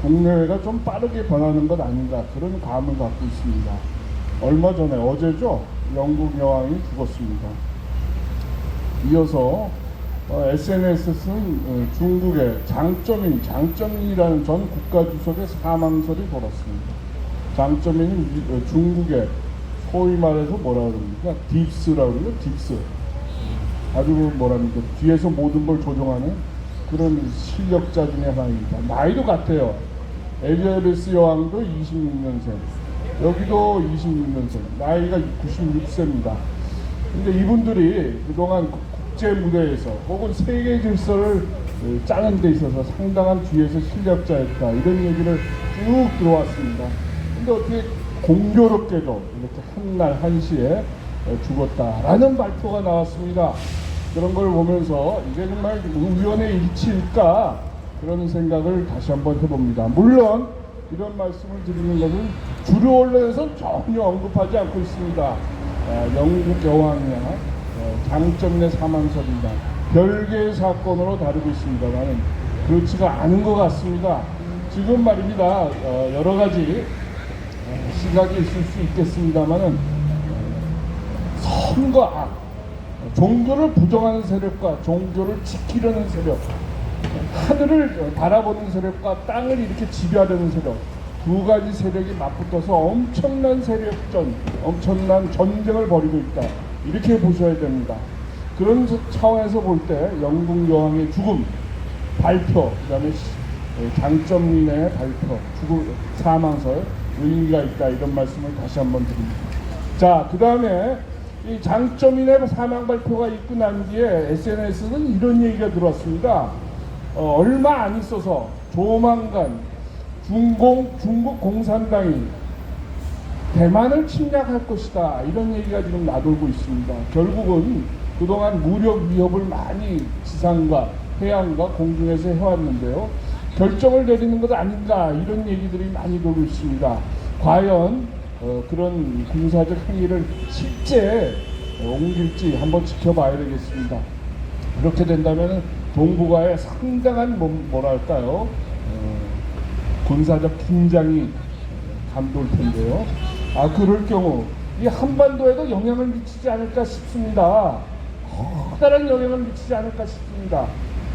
국내외가 좀 빠르게 변하는 것 아닌가 그런 감을 갖고 있습니다. 얼마 전에 어제죠, 영국 여왕이 죽었습니다. 이어서 SNS에서는 중국의 장쩌민이라는 전 국가주석의 사망설이 돌았습니다. 장쩌민은 중국의 소위 말해서 뭐라 그럽니까? 딥스라고 그러죠. 딥스. 아주 뭐랍니까? 뒤에서 모든 걸 조종하는 그런 실력자 중에 하나입니다. 나이도 같아요. 엘리자베스 여왕도 26년생, 여기도 26년생, 나이가 96세입니다. 근데 이분들이 그동안 국제 무대에서 혹은 세계 질서를 짜는 데 있어서 상당한 뒤에서 실력자였다, 이런 얘기를 쭉 들어왔습니다. 근데 어떻게 공교롭게도 이렇게 한날 한시에 죽었다라는 발표가 나왔습니다. 그런 걸 보면서 이게 정말 우연의 일치일까 그런 생각을 다시 한번 해봅니다. 물론 이런 말씀을 드리는 것은 주류 언론에서는 전혀 언급하지 않고 있습니다. 영국 여왕이야 장쩌민의 사망설입니다. 별개의 사건으로 다루고 있습니다만 그렇지가 않은 것 같습니다. 지금 말입니다. 여러 가지 시각이 있을 수 있겠습니다만은 선과 악, 종교를 부정하는 세력과 종교를 지키려는 세력, 하늘을 바라보는 세력과 땅을 이렇게 지배하려는 세력, 두 가지 세력이 맞붙어서 엄청난 세력전, 엄청난 전쟁을 벌이고 있다, 이렇게 보셔야 됩니다. 그런 차원에서 볼 때 영국 여왕의 죽음, 발표, 그 다음에 장쩌민의 발표, 사망설, 의미가 있다, 이런 말씀을 다시 한번 드립니다. 자, 그 다음에 이 장쩌민의 사망 발표가 있고 난 뒤에 SNS는 이런 얘기가 들어왔습니다. 얼마 안 있어서 조만간 중국 공산당이 대만을 침략할 것이다, 이런 얘기가 지금 나돌고 있습니다. 결국은 그동안 무력 위협을 많이 지상과 해안과 공중에서 해왔는데요, 결정을 내리는 것 아닌가, 이런 얘기들이 많이 돌고 있습니다. 과연 그런 군사적 행위를 실제 옮길지 한번 지켜봐야 되겠습니다. 이렇게 된다면 동북아에 상당한 뭐랄까요, 군사적 긴장이 감돌 텐데요. 그럴 경우 이 한반도에도 영향을 미치지 않을까 싶습니다. 커다란 영향을 미치지 않을까 싶습니다.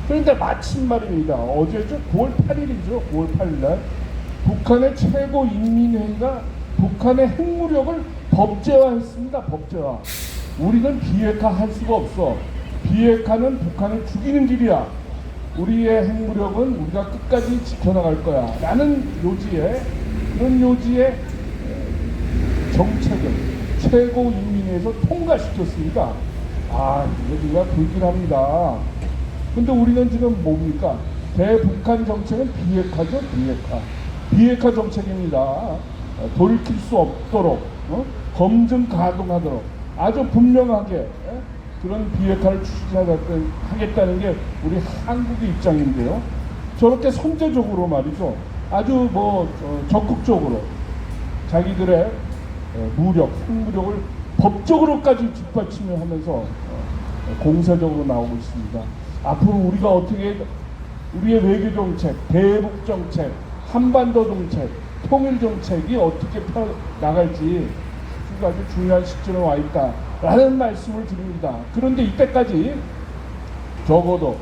그런데 마침 말입니다. 어제죠, 9월 8일이죠. 9월 8일날 북한의 최고인민회의가 북한의 핵무력을 법제화했습니다. 법제화. 우리는 비핵화할 수가 없어. 비핵화는 북한을 죽이는 길이야. 우리의 핵무력은 우리가 끝까지 지켜나갈 거야 라는 요지에, 그런 요지의 정책을 최고인민회의에서 통과시켰습니까? 이거 정말 불길합니다. 근데 우리는 지금 뭡니까? 대북한 정책은 비핵화죠. 비핵화 정책입니다. 돌이킬 수 없도록 검증 가동하도록 아주 분명하게 그런 비핵화를 추진하겠다는 게 우리 한국의 입장인데요. 저렇게 선제적으로 말이죠, 아주 적극적으로 자기들의 핵무력을 법적으로까지 뒷받침을 하면서 공세적으로 나오고 있습니다. 앞으로 우리가 어떻게 우리의 외교 정책, 대북 정책, 한반도 정책, 통일 정책이 어떻게 펴 나갈지 아주 중요한 시점에 와 있다라는 말씀을 드립니다. 그런데 이때까지 적어도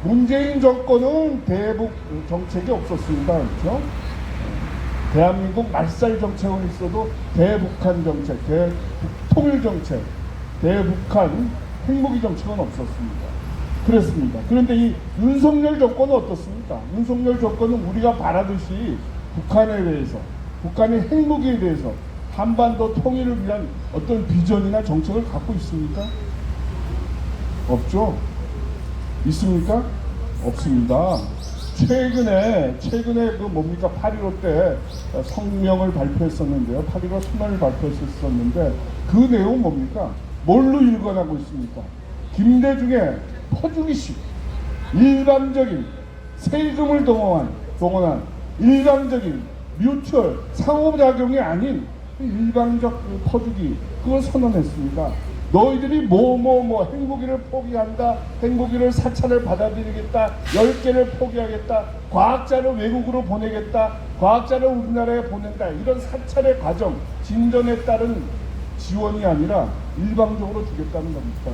문재인 정권은 대북 정책이 없었습니다. 그렇죠? 대한민국 말살 정책은 있어도 대북한 정책, 통일 정책, 대북한 핵무기 정책은 없었습니다. 그랬습니다. 그런데 이 윤석열 정권은 어떻습니까? 윤석열 정권은 우리가 바라듯이 북한에 대해서, 북한의 핵무기에 대해서 한반도 통일을 위한 어떤 비전이나 정책을 갖고 있습니까? 없죠? 있습니까? 없습니다. 최근에 8.15 때 성명을 발표했었는데요. 8.15 선언을 발표했었는데 그 내용은 뭡니까? 뭘로 일관하고 있습니까? 김대중의 퍼주기식, 일방적인 세금을 동원한 일방적인 뮤추얼 상호작용이 아닌 일방적 퍼주기, 그걸 선언했습니다. 너희들이 행복이를 포기한다, 행복이를 사찰을 받아들이겠다, 10개를 포기하겠다, 과학자를 외국으로 보내겠다, 과학자를 우리나라에 보낸다, 이런 사찰의 과정, 진전에 따른 지원이 아니라 일방적으로 주겠다는 겁니다.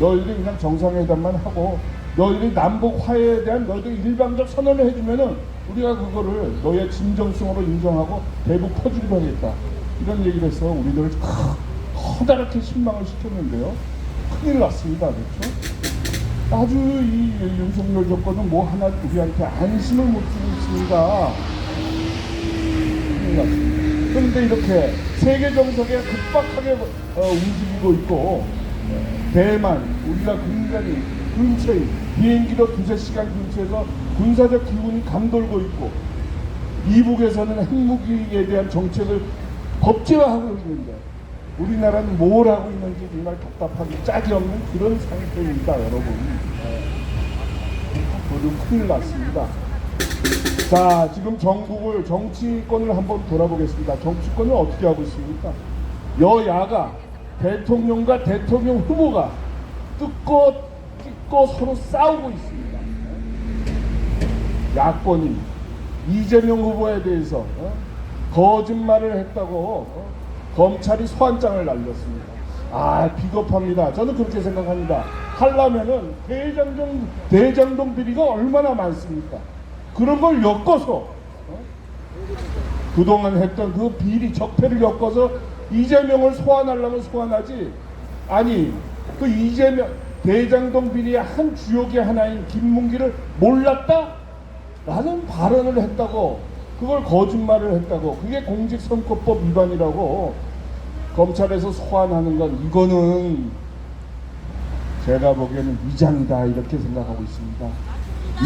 너희들이 그냥 정상회담만 하고 너희들이 남북 화해에 대한 너희들 일방적 선언을 해주면은 우리가 그거를 너희의 진정성으로 인정하고 대북 퍼주기로 하겠다, 이런 얘기를 해서 우리들을 커다랗게 실망을 시켰는데요. 큰일 났습니다. 그렇죠? 아주 이 윤석열 정권은 뭐 하나 우리한테 안심을 못 주고 있습니다. 큰일 났습니다. 그런데 이렇게 세계 정석에 급박하게 움직이고 있고, 대만, 우리가 굉장히 근처에 비행기로 2~3시간 근처에서 군사적 기운이 감돌고 있고, 이북에서는 핵무기에 대한 정책을 법제화하고 있는데 우리나라는 뭘 하고 있는지 정말 답답하게 짝이 없는 그런 상태입니다, 여러분. 모두 큰일 났습니다. 자, 지금 정치권을 한번 돌아보겠습니다. 정치권을 어떻게 하고 있습니까? 여야가, 대통령과 대통령 후보가 뜯고 서로 싸우고 있습니다. 야권이 이재명 후보에 대해서 거짓말을 했다고 검찰이 소환장을 날렸습니다. 비겁합니다. 저는 그렇게 생각합니다. 하려면은 대장동 비리가 얼마나 많습니까? 그런 걸 엮어서 그동안 했던 그 비리 적폐를 엮어서 이재명을 소환하려면 소환하지, 아니 그 이재명 대장동 비리의 한 주역의 하나인 김문기를 몰랐다? 라는 발언을 했다고, 그걸 거짓말을 했다고, 그게 공직선거법 위반이라고 검찰에서 소환하는 건, 이거는 제가 보기에는 위장이다, 이렇게 생각하고 있습니다.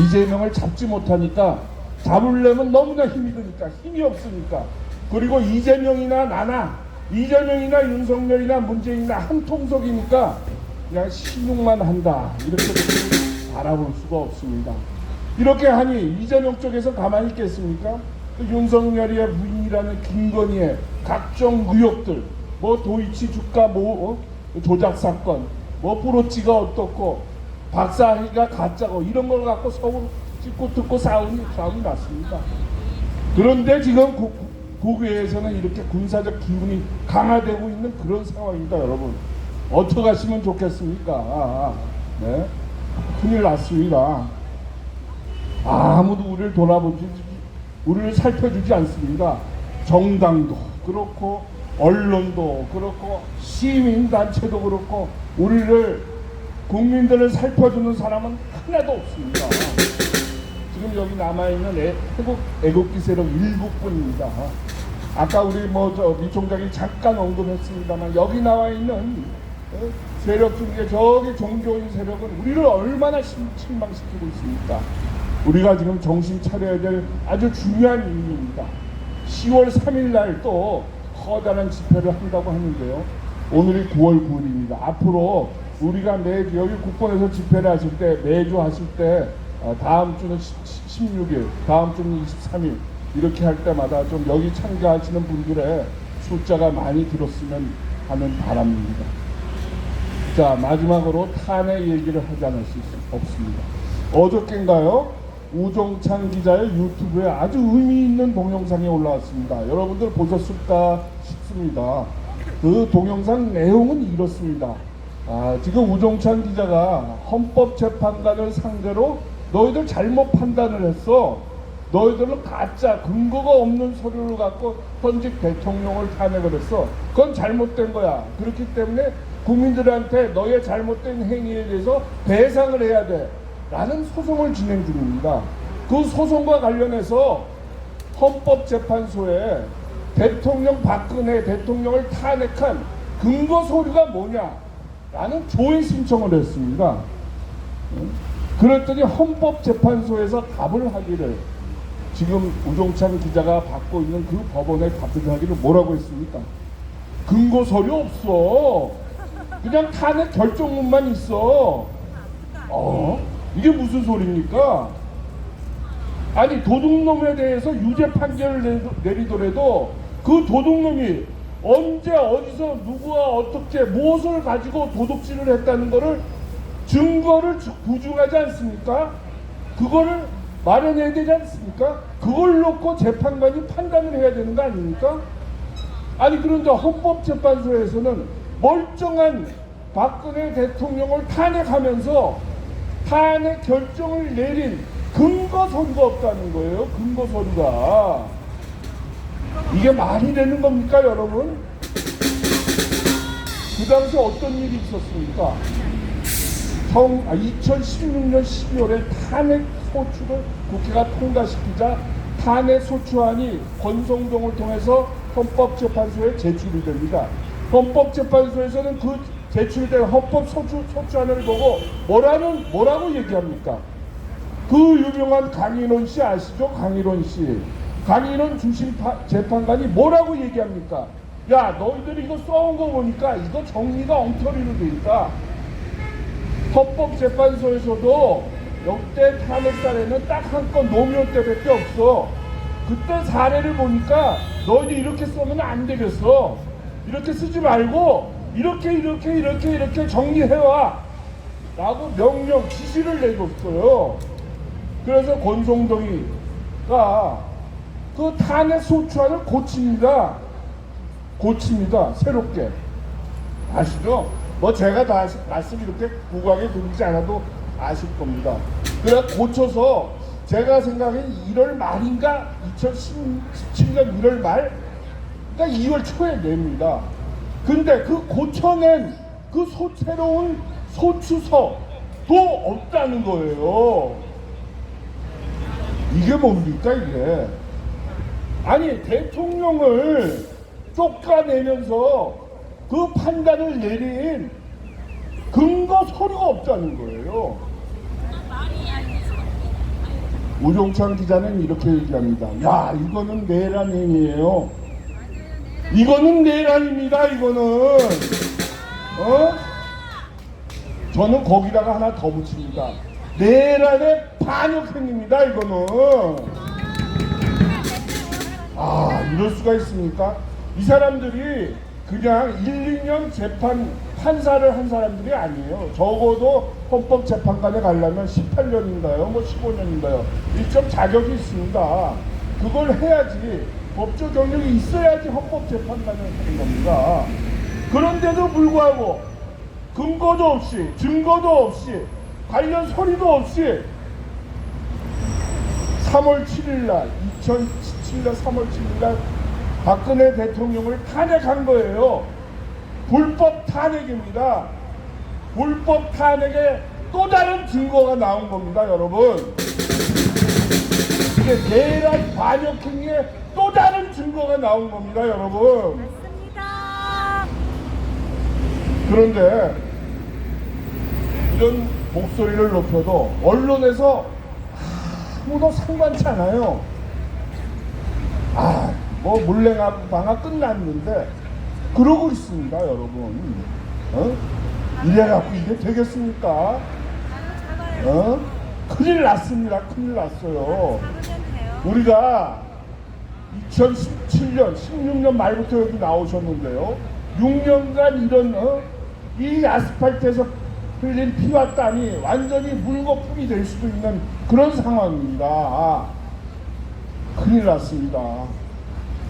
이재명을 잡지 못하니까, 잡으려면 너무나 힘이 드니까, 힘이 없으니까, 그리고 이재명이나 윤석열이나 문재인이나 한 통속이니까 그냥 신용만 한다, 이렇게 바라볼 수가 없습니다. 이렇게 하니 이재명 쪽에서 가만히 있겠습니까? 윤석열의 부인이라는 김건희의 각종 의혹들, 도이치 주가 조작 사건, 브로치가 어떻고 박사희가 가짜고, 이런 걸 갖고 서로 찍고 뜯고 싸움이 났습니다. 그런데 지금 국외에서는 이렇게 군사적 기운이 강화되고 있는 그런 상황입니다, 여러분. 어떻게 하시면 좋겠습니까? 네? 큰일 났습니다. 아무도 우리를 살펴주지 않습니다. 정당도 그렇고, 언론도 그렇고, 시민단체도 그렇고, 국민들을 살펴주는 사람은 하나도 없습니다. 지금 여기 남아있는 애국기 세력 일부뿐입니다. 아까 우리 미 총장이 잠깐 언급했습니다만, 여기 나와있는 세력 중에 저기 종교인 세력은 우리를 얼마나 실망시키고 있습니까? 우리가 지금 정신 차려야 될 아주 중요한 일입니다. 10월 3일 날 또 커다란 집회를 한다고 하는데요. 오늘이 9월 9일입니다. 앞으로 우리가 매주 여기 국본에서 집회를 하실 때, 매주 하실 때 다음 주는 16일, 다음 주는 23일 이렇게 할 때마다 좀 여기 참가하시는 분들의 숫자가 많이 들었으면 하는 바람입니다. 자, 마지막으로 탄핵 얘기를 하지 않을 수 없습니다. 어저께인가요? 우종찬 기자의 유튜브에 아주 의미 있는 동영상이 올라왔습니다. 여러분들 보셨을까 싶습니다. 그 동영상 내용은 이렇습니다. 지금 우종찬 기자가 헌법재판관을 상대로 너희들 잘못 판단을 했어. 너희들은 가짜 근거가 없는 서류를 갖고 현직 대통령을 탄핵을 했어. 그건 잘못된 거야. 그렇기 때문에 국민들한테 너의 잘못된 행위에 대해서 배상을 해야 돼 라는 소송을 진행 중입니다. 그 소송과 관련해서 헌법재판소에 대통령 박근혜 대통령을 탄핵한 근거 서류가 뭐냐 라는 조회 신청을 했습니다. 그랬더니 헌법재판소에서 답을 하기를, 지금 우종찬 기자가 받고 있는 그 법원에 답을 하기를 뭐라고 했습니까? 근거 서류 없어. 그냥 탄핵 결정문만 있어. 이게 무슨 소리입니까? 아니, 도둑놈에 대해서 유죄 판결을 내리더라도 그 도둑놈이 언제 어디서 누구와 어떻게 무엇을 가지고 도둑질을 했다는 거를 증거를 부중하지 않습니까? 그거를 마련해야 되지 않습니까? 그걸 놓고 재판관이 판단을 해야 되는 거 아닙니까? 아니 그런데 헌법재판소에서는 멀쩡한 박근혜 대통령을 탄핵하면서 탄핵 결정을 내린 근거 서류가 없다는 거예요. 근거 서류가. 이게 말이 되는 겁니까, 여러분? 그 당시 어떤 일이 있었습니까? 2016년 12월에 탄핵 소추를 국회가 통과시키자 탄핵 소추안이 권성동을 통해서 헌법재판소에 제출이 됩니다. 헌법재판소에서는 그 제출된 헌법 소추안을 보고 뭐라고 얘기합니까? 그 유명한 강인원 씨 아시죠? 강인원 씨. 강인원 주심 재판관이 뭐라고 얘기합니까? 야, 너희들이 이거 써온 거 보니까 이거 정리가 엉터리로 되니까 헌법재판소에서도 역대 탄핵 사례는 딱 한 건 노무현 때밖에 없어. 그때 사례를 보니까 너희들 이렇게 쓰면 안 되겠어. 이렇게 쓰지 말고 이렇게 정리해와 라고 명령 지시를 내줬어요. 그래서 권성동이가 그 탄핵 소추안을 고칩니다. 새롭게. 아시죠? 뭐 제가 다 말씀 이렇게 구강에 드리지 않아도 아실 겁니다. 그래 고쳐서 제가 생각엔 1월 말인가 2017년 1월 말 그러니까 2월 초에 냅니다. 근데 그 고쳐낸 그 새로운 소추서도 없다는 거예요. 이게 뭡니까 이게? 아니 대통령을 쫓아내면서 그 판단을 내린 근거 서류가 없다는 거예요. 우종찬 기자는 이렇게 얘기합니다. 야, 이거는 내란 행위예요. 이거는 내란입니다. 이거는 저는 거기다가 하나 더 붙입니다. 내란의 반역 행위입니다. 이거는. 이럴 수가 있습니까? 이 사람들이 그냥 1, 2년 재판 판사를 한 사람들이 아니에요. 적어도 헌법재판관에 가려면 18년인가요? 뭐 15년인가요? 일정 자격이 있습니다. 그걸 해야지, 법적 경력이 있어야지 헌법재판관을 하는 겁니다. 그런데도 불구하고 근거도 없이, 증거도 없이, 관련 서류도 없이 3월 7일날 2017년 3월 7일날 박근혜 대통령을 탄핵한 거예요. 불법 탄핵입니다. 불법 탄핵에 또 다른 증거가 나온 겁니다, 여러분. 이게 내란 반역 행위에 또 다른 증거가 나온 겁니다, 여러분. 맞습니다. 그런데 이런 목소리를 높여도 언론에서 아무도 상관치 않아요. 뭐 물레방아 끝났는데 그러고 있습니다, 여러분. 이래갖고 이게 되겠습니까? 큰일 났습니다. 큰일 났어요. 우리가 2017년, 16년 말부터 여기 나오셨는데요. 6년간 이런 이 아스팔트에서 흘린 피와 땀이 완전히 물거품이 될 수도 있는 그런 상황입니다. 큰일 났습니다.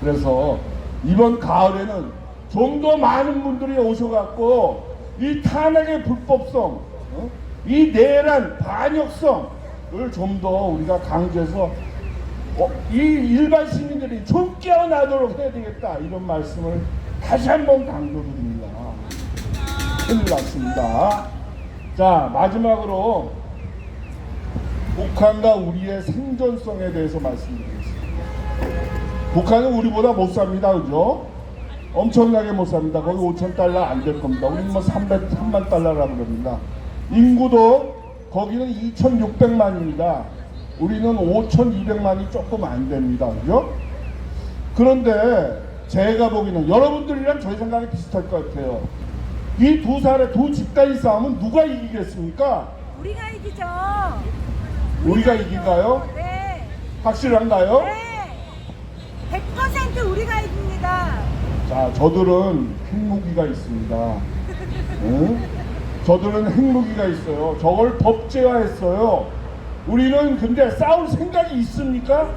그래서 이번 가을에는 좀 더 많은 분들이 오셔갖고 이 탄핵의 불법성, 이 내란 반역성을 좀 더 우리가 강조해서 이 일반 시민들이 좀 깨어나도록 해야 되겠다, 이런 말씀을 다시 한번 강조드립니다. 큰일 났습니다. 자, 마지막으로 북한과 우리의 생존성에 대해서 말씀드리겠습니다. 북한은 우리보다 못 삽니다. 그죠? 엄청나게 못 삽니다. 거기 5,000달러 안 될 겁니다. 우리는 뭐 3만 달러라고 그럽니다. 인구도 거기는 2,600만입니다. 우리는 5,200만이 조금 안 됩니다. 그죠? 그런데 제가 보기에는 여러분들이랑 저희 생각이 비슷할 것 같아요. 이 두 집단이 싸우면 누가 이기겠습니까? 우리가 이기죠. 우리가 이긴가요? 네. 확실한가요? 네. 100% 우리가 이깁니다. 자, 저들은 핵무기가 있습니다. 응? 저들은 핵무기가 있어요. 저걸 법제화했어요. 우리는 근데 싸울 생각이 있습니까?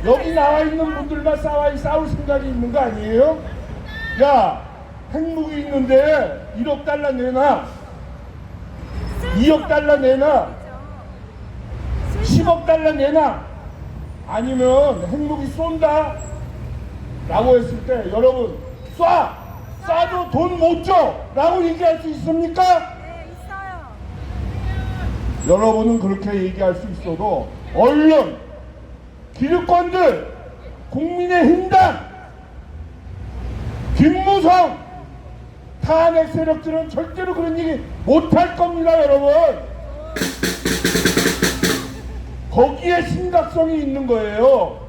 여기 나와 있는 분들만 싸울 생각이 있는 거 아니에요? 야, 핵무기 있는데 1억 달러 내놔. 2억 달러 내놔. 10억 달러 내놔. 아니면 핵무기 쏜다 라고 했을 때 여러분 쏴도 돈 못 줘 라고 얘기할 수 있습니까? 네, 있어요. 여러분은 그렇게 얘기할 수 있어도 언론, 기득권들, 국민의힘당, 김무성 탄핵 세력들은 절대로 그런 얘기 못할 겁니다, 여러분. 거기에 심각성이 있는 거예요.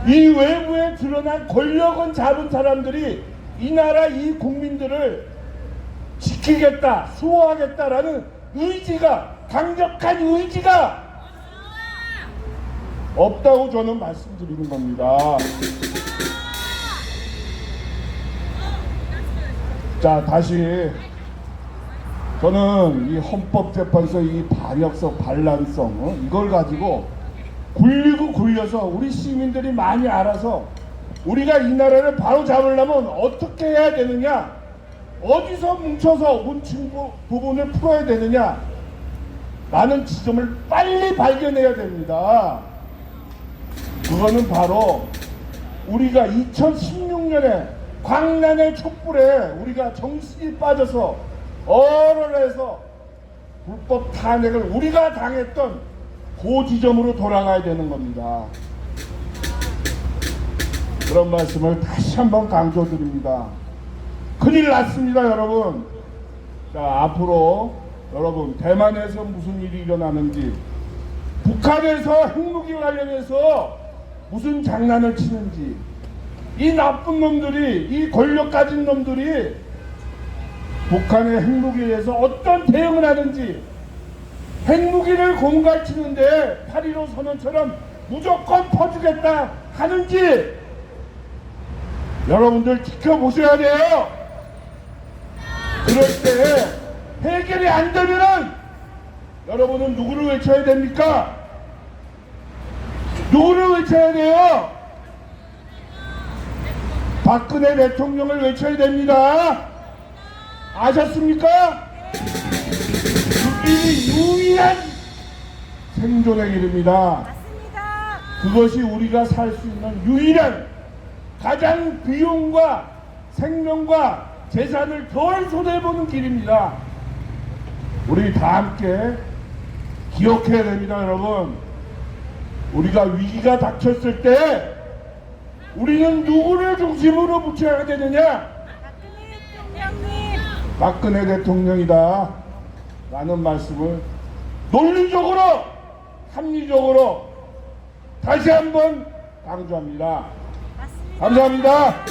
이 외부에 드러난 권력은 잡은 사람들이 이 나라 이 국민들을 지키겠다, 수호하겠다라는 의지가, 강력한 의지가 없다고 저는 말씀드리는 겁니다. 자, 다시 저는 이 헌법재판소 이 반역성, 반란성 이걸 가지고 굴리고 굴려서 우리 시민들이 많이 알아서 우리가 이 나라를 바로 잡으려면 어떻게 해야 되느냐, 어디서 뭉쳐서 뭉친 부분을 풀어야 되느냐 라는 지점을 빨리 발견해야 됩니다. 그거는 바로 우리가 2016년에 광란의 촛불에 우리가 정신이 빠져서 어른해서 불법 탄핵을 우리가 당했던 그 지점으로 돌아가야 되는 겁니다. 그런 말씀을 다시 한번 강조드립니다. 큰일 났습니다, 여러분. 자, 앞으로 여러분 대만에서 무슨 일이 일어나는지, 북한에서 핵무기 관련해서 무슨 장난을 치는지, 이 나쁜 놈들이, 이 권력 가진 놈들이 북한의 핵무기에 대해서 어떤 대응을 하는지, 핵무기를 공갈치는데 8.15 선언처럼 무조건 퍼주겠다 하는지 여러분들 지켜보셔야 돼요. 그럴 때 해결이 안 되면은 여러분은 누구를 외쳐야 됩니까? 누구를 외쳐야 돼요? 박근혜 대통령을 외쳐야 됩니다. 아셨습니까? 이 유일한 생존의 길입니다. 맞습니다. 그것이 우리가 살 수 있는 유일한 가장 비용과 생명과 재산을 덜 손해보는 길입니다. 우리 다 함께 기억해야 됩니다, 여러분. 우리가 위기가 닥쳤을 때 우리는 누구를 중심으로 붙여야 되느냐? 박근혜 대통령이다 라는 말씀을 논리적으로, 합리적으로 다시 한번 강조합니다. 맞습니다. 감사합니다.